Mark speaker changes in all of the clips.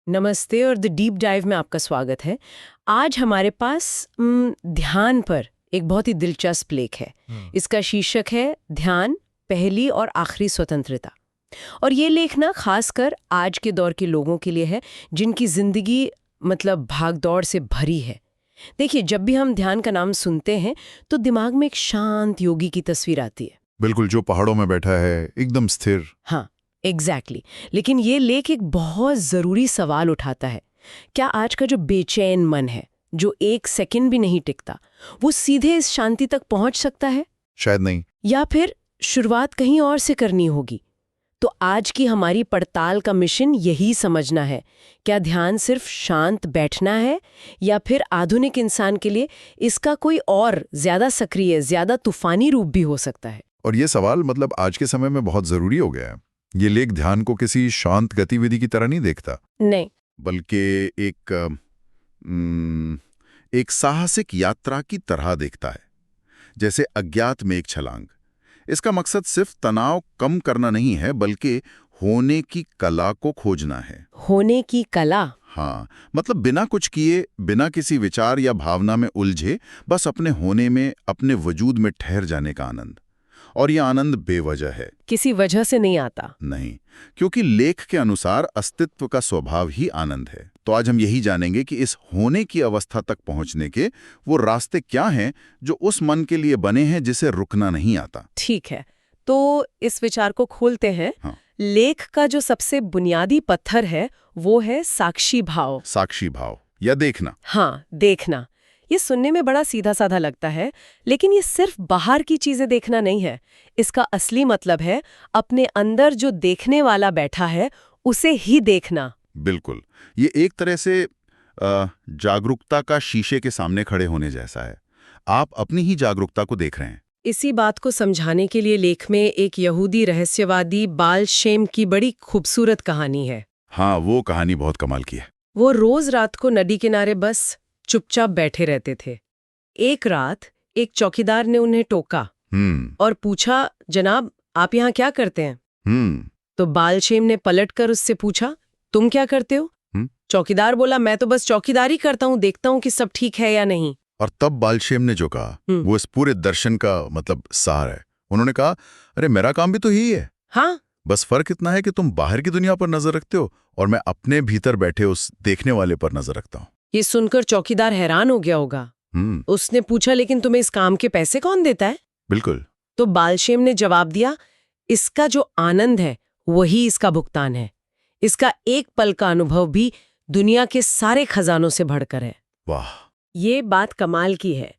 Speaker 1: नमस्ते और the deep dive में आपका स्वागत है। आज हमारे पास ध्यान पर एक बहुत ही दिलचस्प लेख है। इसका शीर्षक है ध्यान, पहली और आखिरी स्वतंत्रता। और ये लेख ना खासकर आज के दौर के लोगों के लिए है जिनकी जिंदगी भागदौड़ से भरी है। देखिए, जब भी हम ध्यान का नाम सुनते हैं तो दिमाग में एक शांत योगी की तस्वीर आती है।
Speaker 2: बिल्कुल, जो पहाड़ों में बैठा है, एकदम स्थिर।
Speaker 1: हाँ, एग्जैक्टली। लेकिन ये लेख एक बहुत जरूरी सवाल उठाता है। क्या आज का जो बेचैन मन है, जो एक सेकंड भी नहीं टिकता, वो सीधे इस शांति तक पहुंच सकता है?
Speaker 2: शायद नहीं।
Speaker 1: या फिर शुरुआत कहीं और से करनी होगी? तो आज की हमारी पड़ताल का मिशन यही समझना है, क्या ध्यान सिर्फ शांत बैठना है या फिर आधुनिक इंसान के लिए इसका कोई और ज्यादा सक्रिय, ज्यादा तूफानी रूप भी हो सकता है?
Speaker 2: और ये सवाल आज के समय में बहुत जरूरी हो गया है। ये लेख ध्यान को किसी शांत गतिविधि की तरह नहीं देखता,
Speaker 1: नहीं,
Speaker 2: बल्कि एक साहसिक यात्रा की तरह देखता है, जैसे अज्ञात में एक छलांग। इसका मकसद सिर्फ तनाव कम करना नहीं है, बल्कि होने की कला को खोजना है।
Speaker 1: होने की कला?
Speaker 2: हाँ, बिना कुछ किए, बिना किसी विचार या भावना में उलझे, बस अपने होने में, अपने वजूद में ठहर जाने का आनंद। और यह आनंद बेवजह है, किसी
Speaker 1: वजह से नहीं आता।
Speaker 2: नहीं, क्योंकि लेख के अनुसार अस्तित्व का स्वभाव ही आनंद है। तो आज हम यही जानेंगे कि इस होने की अवस्था तक पहुंचने के वो रास्ते क्या हैं जो उस मन के लिए बने हैं जिसे रुकना नहीं आता।
Speaker 1: ठीक है, तो इस विचार को खोलते हैं।
Speaker 2: हाँ।
Speaker 1: लेख का जो सबसे बुनियादी पत्थर है वो है साक्षी भाव।
Speaker 2: साक्षी भाव या देखना।
Speaker 1: हाँ, देखना। ये सुनने में बड़ा सीधा साधा लगता है, लेकिन ये सिर्फ बाहर की चीजें देखना नहीं है। इसका असली मतलब है अपने अंदर जो देखने वाला बैठा है उसे ही देखना।
Speaker 2: बिल्कुल, ये एक तरह से जागरूकता का शीशे के सामने खड़े होने जैसा है। आप अपनी ही जागरूकता को देख रहे हैं।
Speaker 1: इसी बात को समझाने के लिए लेख में एक यहूदी रहस्यवादी बाल शेम की बड़ी खूबसूरत कहानी है।
Speaker 2: हाँ, वो कहानी बहुत कमाल की है।
Speaker 1: वो रोज रात को नदी किनारे बस चुपचाप बैठे रहते थे। एक रात एक चौकीदार ने उन्हें टोका और पूछा, जनाब, आप यहाँ क्या करते हैं? तो बालशेम ने पलटकर उससे पूछा, तुम क्या करते हो? चौकीदार बोला, मैं तो बस चौकीदारी करता हूँ, देखता हूँ कि सब ठीक है या नहीं।
Speaker 2: और तब बालशेम ने जो कहा वो इस पूरे दर्शन का सार है। उन्होंने कहा, अरे मेरा काम भी तो यही है।
Speaker 1: हाँ,
Speaker 2: बस फर्क इतना है कि तुम बाहर की दुनिया पर नजर रखते हो और मैं अपने भीतर बैठे उस देखने वाले पर नजर रखता हूँ।
Speaker 1: ये सुनकर चौकीदार हैरान हो गया होगा। उसने पूछा, लेकिन तुम्हें इस काम के पैसे कौन देता है?
Speaker 2: बिल्कुल।
Speaker 1: तो बालशेम ने जवाब दिया, इसका जो आनंद है वही इसका भुगतान है। इसका एक पल का अनुभव भी दुनिया के सारे खजानों से बढ़कर है।
Speaker 2: वाह,
Speaker 1: ये बात कमाल की है।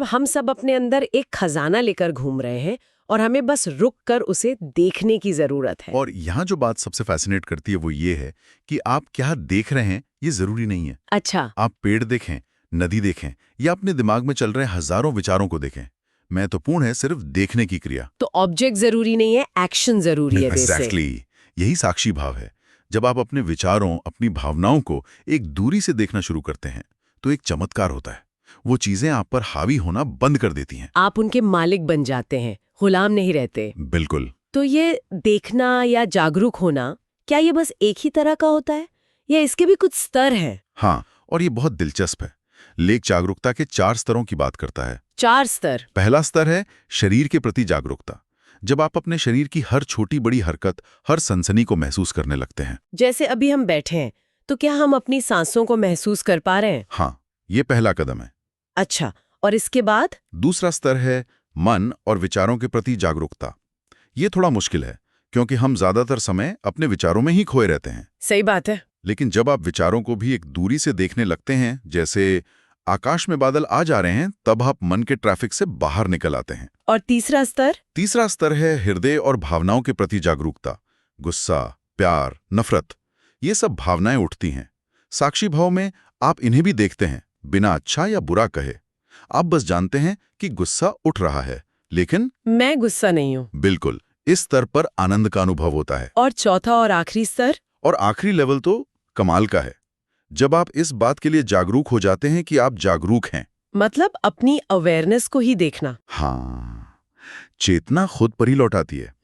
Speaker 1: हम सब अपने अंदर एक खजाना लेकर घूम रहे हैं और हमें बस रुक कर उसे देखने की जरूरत है।
Speaker 2: और यहाँ जो बात सबसे फैसिनेट करती है वो ये है कि आप क्या देख रहे हैं ये जरूरी नहीं है।
Speaker 1: अच्छा।
Speaker 2: आप पेड़ देखें, नदी देखें या अपने दिमाग में चल रहे हजारों विचारों को देखें, महत्वपूर्ण है सिर्फ देखने की क्रिया।
Speaker 1: तो ऑब्जेक्ट जरूरी नहीं है, एक्शन जरूरी है।
Speaker 2: Exactly. यही साक्षी भाव है। जब आप अपने विचारों, अपनी भावनाओं को एक दूरी से देखना शुरू करते हैं तो एक चमत्कार होता है। वो चीजें आप पर हावी होना बंद कर देती हैं।
Speaker 1: आप उनके मालिक बन जाते हैं, गुलाम नहीं रहते।
Speaker 2: बिल्कुल।
Speaker 1: तो ये देखना या जागरूक होना, क्या ये बस एक ही तरह का होता है या इसके भी कुछ स्तर हैं?
Speaker 2: हाँ, और ये बहुत दिलचस्प है। लेख जागरूकता के 4 स्तरों की बात करता है।
Speaker 1: 4 स्तर?
Speaker 2: पहला स्तर है शरीर के प्रति जागरूकता। जब आप अपने शरीर की हर छोटी बड़ी हरकत, हर सनसनी को महसूस करने लगते हैं।
Speaker 1: जैसे अभी हम बैठे हैं, तो क्या हम अपनी सांसों को महसूस कर पा रहे हैं?
Speaker 2: हाँ, ये पहला कदम है।
Speaker 1: अच्छा, और इसके बाद?
Speaker 2: दूसरा स्तर है मन और विचारों के प्रति जागरूकता। ये थोड़ा मुश्किल है क्योंकि हम ज्यादातर समय अपने विचारों में ही खोए रहते हैं।
Speaker 1: सही बात है।
Speaker 2: लेकिन जब आप विचारों को भी एक दूरी से देखने लगते हैं, जैसे आकाश में बादल आ जा रहे हैं, तब आप मन के ट्रैफिक से बाहर निकल आते हैं।
Speaker 1: और तीसरा स्तर?
Speaker 2: तीसरा स्तर है हृदय और भावनाओं के प्रति जागरूकता। गुस्सा, प्यार, नफरत, ये सब भावनाएं उठती हैं। साक्षी भाव में आप इन्हें भी देखते हैं, बिना अच्छा या बुरा कहे। आप बस जानते हैं कि गुस्सा उठ रहा है, लेकिन
Speaker 1: मैं गुस्सा नहीं हूं।
Speaker 2: बिल्कुल, इस स्तर पर आनंद का अनुभव होता है।
Speaker 1: और चौथा और आखिरी स्तर? और
Speaker 2: आखिरी लेवल तो कमाल का है, जब आप इस बात के लिए जागरूक हो जाते हैं कि आप जागरूक हैं।
Speaker 1: अपनी अवेयरनेस को ही देखना।
Speaker 2: हाँ, चेतना खुद पर ही लौट आती है।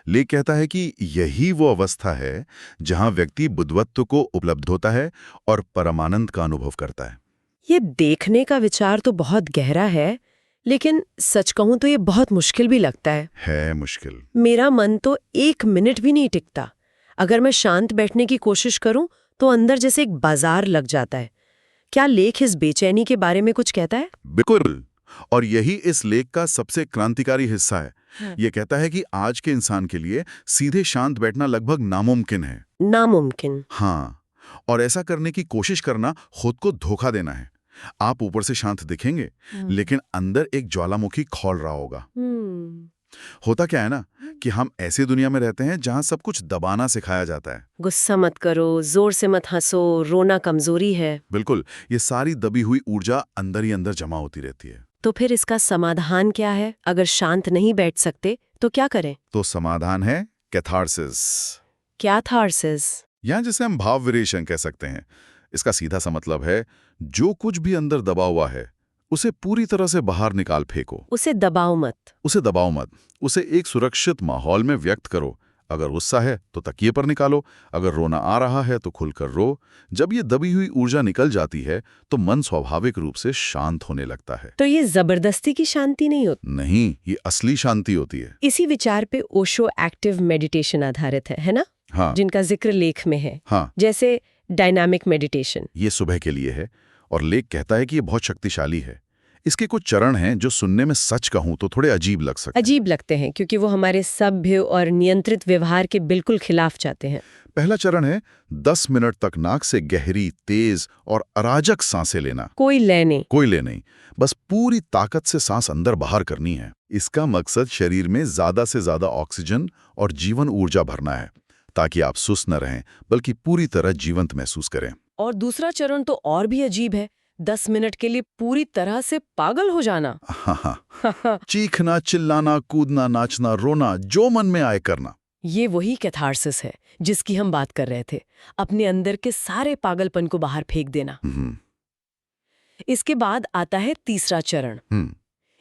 Speaker 2: लेख कहता है कि यही वो अवस्था है जहां व्यक्ति बुद्धवत्व को उपलब्ध होता है और परमानंद का अनुभव करता है।
Speaker 1: ये देखने का विचार तो बहुत गहरा है, लेकिन सच कहूं तो ये बहुत मुश्किल भी लगता है।
Speaker 2: मुश्किल।
Speaker 1: मेरा मन तो 1 मिनट भी नहीं टिकता। अगर मैं शांत बैठने की कोशिश करूं तो अंदर जैसे एक बाजार लग जाता है। क्या लेख इस बेचैनी के बारे में कुछ कहता है?
Speaker 2: बिल्कुल, और यही इस लेख का सबसे क्रांतिकारी हिस्सा है। ये कहता है कि आज के इंसान के लिए सीधे शांत बैठना लगभग नामुमकिन है।
Speaker 1: नामुमकिन।
Speaker 2: हाँ, और ऐसा करने की कोशिश करना खुद को धोखा देना है। आप ऊपर से शांत दिखेंगे, लेकिन अंदर एक ज्वालामुखी खौल रहा होगा। होता क्या है ना कि हम ऐसी दुनिया में रहते हैं जहां सब कुछ दबाना सिखाया जाता है।
Speaker 1: गुस्सा मत करो, जोर से मत हंसो, रोना कमजोरी है।
Speaker 2: बिल्कुल, ये सारी दबी हुई ऊर्जा अंदर ही अंदर जमा होती रहती है।
Speaker 1: तो फिर इसका समाधान क्या है? अगर शांत नहीं बैठ सकते तो क्या करें?
Speaker 2: तो समाधान है कैथारसिस,
Speaker 1: क्या थार्सिस?
Speaker 2: या जिसे हम भाव विरेचन कह सकते हैं। इसका सीधा सा मतलब है, जो कुछ भी अंदर दबा हुआ है उसे पूरी तरह से बाहर निकाल फेंको।
Speaker 1: उसे दबाओ मत।
Speaker 2: उसे दबाओ मत, उसे एक सुरक्षित माहौल में व्यक्त करो। अगर गुस्सा है तो तकिए पर निकालो, अगर रोना आ रहा है तो खुलकर रो। जब ये दबी हुई ऊर्जा निकल जाती है तो मन स्वाभाविक रूप से शांत होने लगता है।
Speaker 1: तो ये जबरदस्ती की शांति नहीं होती?
Speaker 2: नहीं, ये असली शांति होती है।
Speaker 1: इसी विचार पे ओशो एक्टिव मेडिटेशन आधारित है ना?
Speaker 2: हाँ,
Speaker 1: जिनका जिक्र लेख में है।
Speaker 2: हाँ,
Speaker 1: जैसे डायनामिक मेडिटेशन।
Speaker 2: ये सुबह के लिए है और लेख कहता है कि ये बहुत शक्तिशाली है। इसके कुछ चरण हैं जो सुनने में सच कहूं तो थोड़े अजीब लग सकते हैं।
Speaker 1: अजीब लगते हैं क्योंकि वो हमारे सभ्य और नियंत्रित व्यवहार के बिल्कुल खिलाफ जाते हैं।
Speaker 2: पहला चरण है 10 मिनट तक नाक से गहरी, तेज और अराजक सांसें लेना।
Speaker 1: कोई लेने।
Speaker 2: कोई ले नहीं, बस पूरी ताकत से सांस अंदर बाहर करनी है। इसका मकसद शरीर में ज्यादा से ज्यादा ऑक्सीजन और जीवन ऊर्जा भरना है, ताकि आप सुस्त न रहें बल्कि पूरी तरह जीवंत महसूस करें।
Speaker 1: और दूसरा चरण तो और भी अजीब है, 10 मिनट के लिए पूरी तरह से पागल हो जाना।
Speaker 2: हाँ, चीखना, चिल्लाना, कूदना, नाचना, रोना, जो मन में आए करना।
Speaker 1: ये वही कैथारसिस है जिसकी हम बात कर रहे थे, अपने अंदर के सारे पागलपन को बाहर फेंक देना। इसके बाद आता है तीसरा चरण।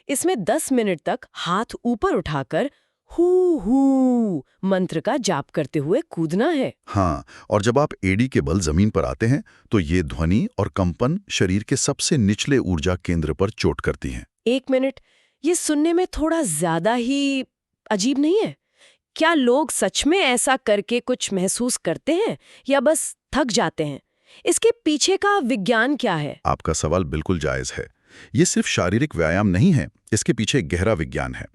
Speaker 1: इसमें 10 मिनट तक हाथ ऊपर उठाकर हू हू मंत्र का जाप करते हुए कूदना है।
Speaker 2: हाँ, और जब आप एड़ी के बल जमीन पर आते हैं तो ये ध्वनि और कंपन शरीर के सबसे निचले ऊर्जा केंद्र पर चोट करती हैं।
Speaker 1: 1 मिनट, ये सुनने में थोड़ा ज्यादा ही अजीब नहीं है? क्या लोग सच में ऐसा करके कुछ महसूस करते हैं या बस थक जाते हैं? इसके पीछे का विज्ञान क्या है?
Speaker 2: आपका सवाल बिल्कुल जायज है। ये सिर्फ शारीरिक व्यायाम नहीं है, इसके पीछे गहरा विज्ञान है।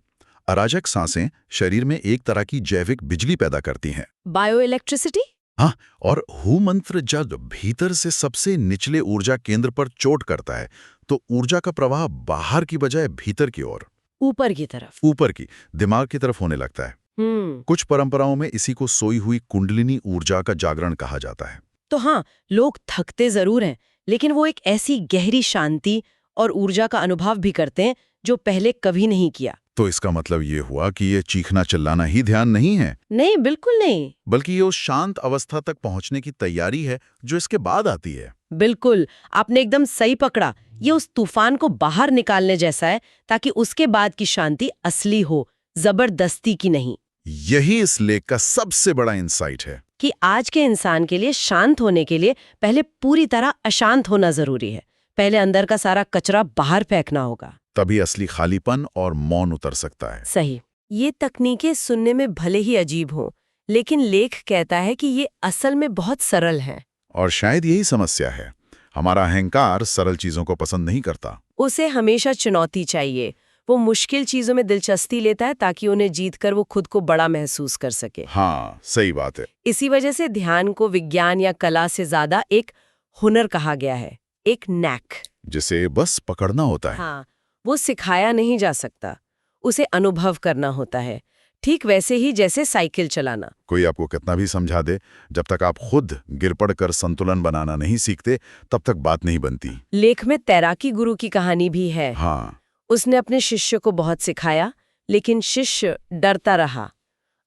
Speaker 2: अराजक सांसें शरीर में एक तरह की जैविक बिजली पैदा करती हैं।
Speaker 1: Bio electricity?
Speaker 2: हाँ, और हु मंत्र जब भीतर से सबसे निचले ऊर्जा केंद्र पर चोट करता है तो ऊर्जा का प्रवाह बाहर की बजाय भीतर की ओर,
Speaker 1: ऊपर की तरफ,
Speaker 2: ऊपर की दिमाग की तरफ होने लगता है। कुछ परंपराओं में इसी को सोई हुई कुंडलिनी ऊर्जा का जागरण कहा जाता है।
Speaker 1: तो हाँ, लोग थकते जरूर हैं, लेकिन वो एक ऐसी गहरी शांति और ऊर्जा का अनुभव भी करते हैं जो पहले कभी नहीं किया।
Speaker 2: तो इसका मतलब ये हुआ कि ये चीखना चिल्लाना ही ध्यान नहीं है।
Speaker 1: नहीं, बिल्कुल नहीं।
Speaker 2: बल्कि ये उस शांत अवस्था तक पहुंचने की तैयारी है जो इसके बाद आती है।
Speaker 1: बिल्कुल, आपने एकदम सही पकड़ा। ये उस तूफान को बाहर निकालने जैसा है, ताकि उसके बाद की शांति असली हो, जबरदस्ती की नहीं।
Speaker 2: यही इस लेख का सबसे बड़ा इंसाइट है
Speaker 1: कि आज के इंसान के लिए शांत होने के लिए पहले पूरी तरह अशांत होना जरूरी है। पहले अंदर का सारा कचरा बाहर फेंकना होगा,
Speaker 2: तभी असली खालीपन और मौन उतर सकता है।
Speaker 1: सही। ये तकनीकें सुनने में भले ही अजीब हों, लेकिन लेख कहता है कि ये असल में बहुत सरल है।
Speaker 2: और शायद यही समस्या है, हमारा अहंकार सरल चीजों को पसंद नहीं करता।
Speaker 1: उसे हमेशा चुनौती चाहिए। वो मुश्किल चीजों में दिलचस्पी लेता है ताकि उन्हें जीतकर वो खुद को बड़ा महसूस कर सके।
Speaker 2: हाँ, सही बात है।
Speaker 1: इसी वजह से ध्यान को विज्ञान या कला से ज्यादा एक हुनर कहा गया है, एक नैक,
Speaker 2: जिसे बस पकड़ना होता है।
Speaker 1: हाँ, वो सिखाया नहीं जा सकता, उसे अनुभव करना होता है। ठीक वैसे ही जैसे साइकिल चलाना।
Speaker 2: कोई आपको कितना भी समझा दे, जब तक आप खुद गिर पड़कर संतुलन बनाना नहीं सीखते तब तक बात नहीं बनती।
Speaker 1: लेख में तैराकी गुरु की कहानी भी है।
Speaker 2: हाँ,
Speaker 1: उसने अपने शिष्य को बहुत सिखाया, लेकिन शिष्य डरता रहा।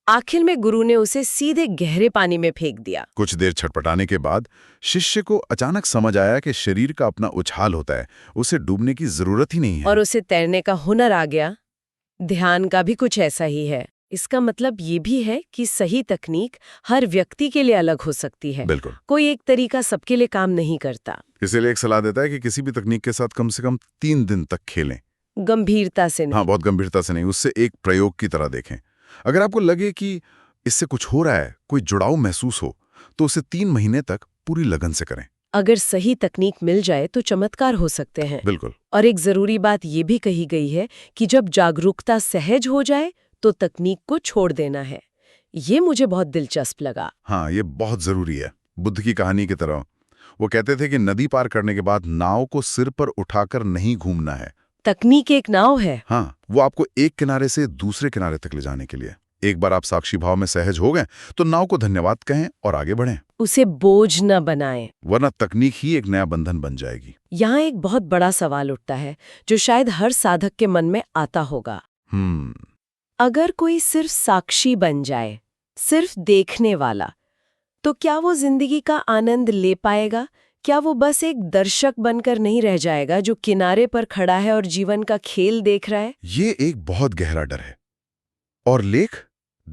Speaker 1: आखिर में गुरु ने उसे सीधे गहरे पानी में फेंक दिया।
Speaker 2: कुछ देर छटपटाने के बाद शिष्य को अचानक समझ आया कि शरीर का अपना उछाल होता है, उसे डूबने की जरूरत ही नहीं है।
Speaker 1: और उसे तैरने का हुनर आ गया। ध्यान का भी कुछ ऐसा ही है। इसका मतलब ये भी है कि सही तकनीक हर व्यक्ति के लिए अलग हो सकती है।
Speaker 2: बिल्कुल।
Speaker 1: कोई एक तरीका सबके लिए काम नहीं करता।
Speaker 2: इसीलिए एक सलाह देता है कि किसी भी तकनीक के साथ कम से कम 3 दिन तक खेलें।
Speaker 1: गंभीरता से नहीं।
Speaker 2: हाँ, बहुत गंभीरता से नहीं, उससे एक प्रयोग की तरह देखें। अगर आपको लगे कि इससे कुछ हो रहा है, कोई जुड़ाव महसूस हो, तो उसे 3 महीने तक पूरी लगन से करें।
Speaker 1: अगर सही तकनीक मिल जाए तो चमत्कार हो सकते हैं।
Speaker 2: बिल्कुल।
Speaker 1: और एक जरूरी बात ये भी कही गई है कि जब जागरूकता सहज हो जाए तो तकनीक को छोड़ देना है। ये मुझे बहुत दिलचस्प लगा।
Speaker 2: हाँ, ये बहुत जरूरी है। बुद्ध की कहानी की तरह वो कहते थे कि नदी पार करने के बाद नाव को सिर पर उठाकर नहीं घूमना है।
Speaker 1: तकनीक एक नाव है।
Speaker 2: हाँ, वो आपको एक किनारे से दूसरे किनारे तक ले जाने के लिए। एक बार आप साक्षी भाव में सहज हो गए तो नाव को धन्यवाद कहें और आगे बढ़ें।
Speaker 1: उसे बोझ न बनाएं,
Speaker 2: वरना तकनीक ही एक नया बंधन बन जाएगी।
Speaker 1: यहाँ एक बहुत बड़ा सवाल उठता है जो शायद हर साधक के मन में आता होगा। अगर कोई सिर्फ साक्षी बन जाए, सिर्फ देखने वाला, तो क्या वो जिंदगी का आनंद ले पाएगा? क्या वो बस एक दर्शक बनकर नहीं रह जाएगा जो किनारे पर खड़ा है और जीवन का खेल देख रहा है?
Speaker 2: ये एक बहुत गहरा डर है। और लेख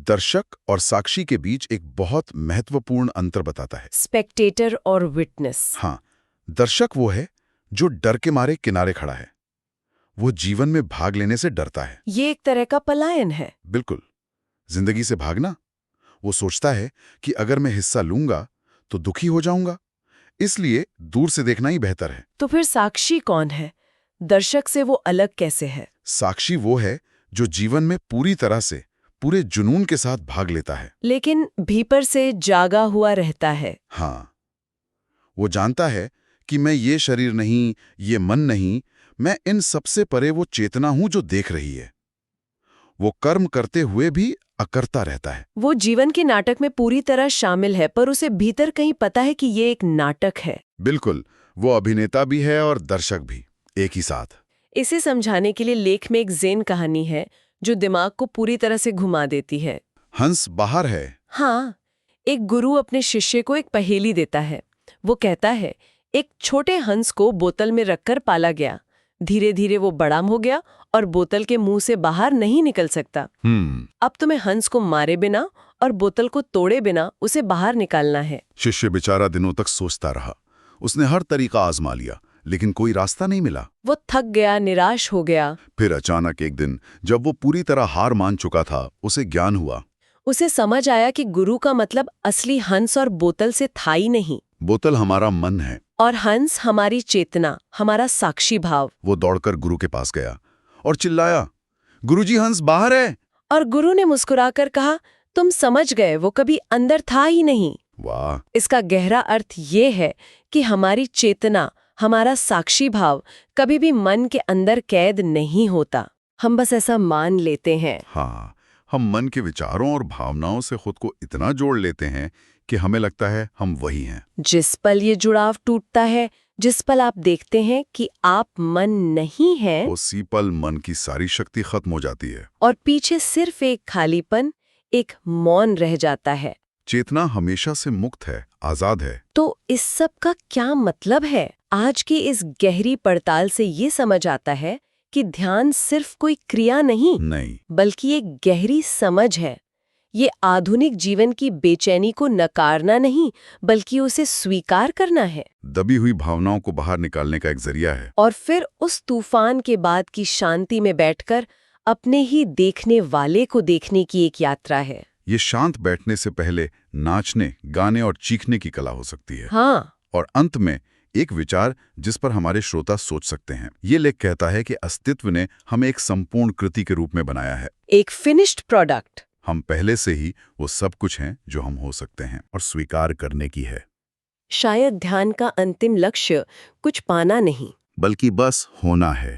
Speaker 2: दर्शक और साक्षी के बीच एक बहुत महत्वपूर्ण अंतर बताता है।
Speaker 1: स्पेक्टेटर और विटनेस।
Speaker 2: हाँ, दर्शक वो है जो डर के मारे किनारे खड़ा है। वो जीवन में भाग लेने से डरता है।
Speaker 1: ये एक तरह का पलायन है।
Speaker 2: बिल्कुल। जिंदगी से भागना। वो सोचता है कि अगर मैं हिस्सा लूंगा तो दुखी हो जाऊंगा, इसलिए दूर से देखना ही बेहतर है।
Speaker 1: तो फिर साक्षी कौन है? दर्शक से वो अलग कैसे है?
Speaker 2: साक्षी वो है जो जीवन में पूरी तरह से, पूरे जुनून के साथ भाग लेता है,
Speaker 1: लेकिन भीतर से जागा हुआ रहता है।
Speaker 2: हाँ, वो जानता है कि मैं ये शरीर नहीं, ये मन नहीं, मैं इन सबसे परे वो चेतना हूं जो देख रही है। वो कर्म करते हुए भी अकर्ता रहता है।
Speaker 1: वो जीवन के नाटक में पूरी तरह शामिल है, पर उसे भीतर कहीं पता है कि ये एक नाटक है।
Speaker 2: बिल्कुल, वो अभिनेता भी है और दर्शक भी, एक ही साथ।
Speaker 1: इसे समझाने के लिए लेख में एक ज़ेन कहानी है जो दिमाग को पूरी तरह से घुमा देती है।
Speaker 2: हंस बाहर है।
Speaker 1: हाँ, एक गुरु अपने शिष्य को एक पहेली देता है। वो कहता है, एक छोटे हंस को बोतल में रखकर पाला गया। धीरे धीरे वो बड़ा हो गया और बोतल के मुंह से बाहर नहीं निकल सकता। अब तुम्हें हंस को मारे बिना और बोतल को तोड़े बिना उसे बाहर निकालना है।
Speaker 2: शिष्य बेचारा दिनों तक सोचता रहा। उसने हर तरीका आजमा लिया, लेकिन कोई रास्ता नहीं मिला।
Speaker 1: वो थक गया, निराश हो गया।
Speaker 2: फिर अचानक एक दिन, जब वो पूरी तरह हार मान चुका था, उसे ज्ञान हुआ।
Speaker 1: उसे समझ आया कि गुरु का मतलब असली हंस और बोतल से था ही नहीं।
Speaker 2: बोतल हमारा मन है
Speaker 1: और हंस हमारी चेतना, हमारा साक्षी भाव।
Speaker 2: वो दौड़कर गुरु के पास गया और चिल्लाया, गुरुजी, हंस बाहर है।
Speaker 1: और गुरु ने मुस्कुराकर कहा, तुम समझ गए, वो कभी अंदर था ही नहीं।
Speaker 2: वाह!
Speaker 1: इसका गहरा अर्थ ये है कि हमारी चेतना, हमारा साक्षी भाव कभी भी मन के अंदर कैद नहीं होता। हम बस ऐसा मान लेते हैं।
Speaker 2: हाँ, हम मन के विचारों और भावनाओं से खुद को इतना जोड़ लेते हैं कि हमें लगता है हम वही हैं।
Speaker 1: जिस पल ये जुड़ाव टूटता है, जिस पल आप देखते हैं कि आप मन नहीं हैं,
Speaker 2: उसी पल मन की सारी शक्ति खत्म हो जाती है
Speaker 1: और पीछे सिर्फ एक खालीपन, एक मौन रह जाता है।
Speaker 2: चेतना हमेशा से मुक्त है, आजाद है।
Speaker 1: तो इस सब का क्या मतलब है? आज की इस गहरी पड़ताल से ये समझ आता है कि ध्यान सिर्फ कोई क्रिया नहीं, बल्कि एक गहरी समझ है। ये आधुनिक जीवन की बेचैनी को नकारना नहीं, बल्कि उसे स्वीकार करना है।
Speaker 2: दबी हुई भावनाओं को बाहर निकालने का एक जरिया है।
Speaker 1: और फिर उस तूफान के बाद की शांति में बैठकर अपने ही देखने वाले को देखने की एक यात्रा है।
Speaker 2: ये शांत बैठने से पहले नाचने, गाने और चीखने की कला हो सकती है।
Speaker 1: हाँ।
Speaker 2: और अंत में एक विचार जिस पर हमारे श्रोता सोच सकते हैं। ये लेख कहता है कि अस्तित्व ने हमें एक संपूर्ण कृति के रूप में बनाया है,
Speaker 1: एक फिनिश्ड प्रोडक्ट।
Speaker 2: हम पहले से ही वो सब कुछ हैं जो हम हो सकते हैं, और स्वीकार करने की है।
Speaker 1: शायद ध्यान का अंतिम लक्ष्य कुछ पाना नहीं,
Speaker 2: बल्कि बस होना है।